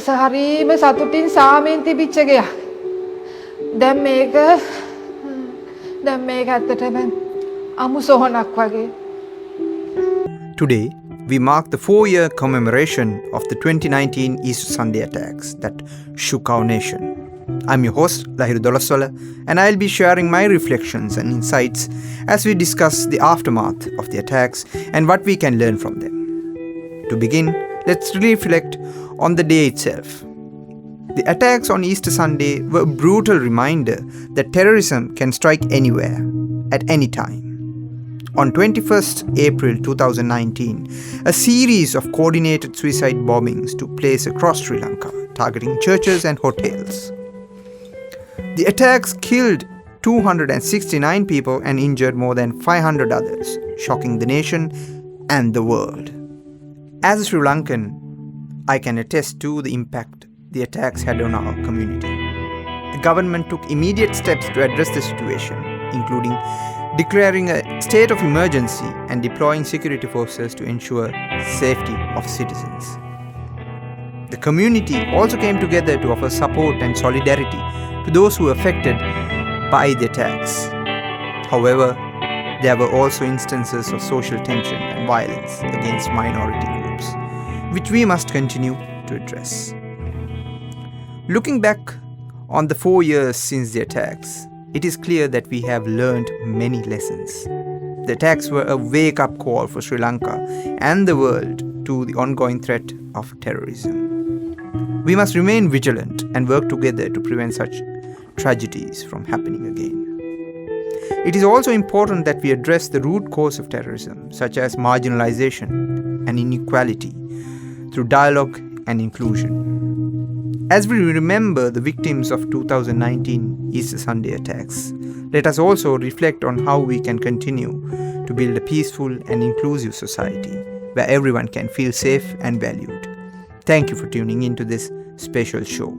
හරීම සතුටින් සාමයෙන් තිබිච්ච ගයක්. දැන් මේක ඇත්තටම අමු සොහනක් වගේ. Today, we mark the 4-year commemoration of the 2019 Easter Sunday attacks that shook our nation. I'm your host, Lahiru Dolaswala, and I'll be sharing my reflections and insights as we discuss the aftermath of the attacks and what we can learn from them. To begin, let's reflect on the day itself. The attacks on Easter Sunday were a brutal reminder that terrorism can strike anywhere, at any time. On 21st April 2019, a series of coordinated suicide bombings took place across Sri Lanka, targeting churches and hotels. The attacks killed 269 people and injured more than 500 others, shocking the nation and the world. As a Sri Lankan, I can attest to the impact the attacks had on our community. The government took immediate steps to address the situation, including declaring a state of emergency and deploying security forces to ensure safety of citizens. The community also came together to offer support and solidarity to those who were affected by the attacks. However, there were also instances of social tension and violence against minority groups, which we must continue to address. Looking back on the 4 years since the attacks, it is clear that we have learned many lessons. The attacks were a wake-up call for Sri Lanka and the world to the ongoing threat of terrorism. We must remain vigilant and work together to prevent such tragedies from happening again. It is also important that we address the root cause of terrorism, such as marginalization and inequality, through dialogue and inclusion. As we remember the victims of 2019 Easter Sunday attacks, let us also reflect on how we can continue to build a peaceful and inclusive society where everyone can feel safe and valued. Thank you for tuning into this special show.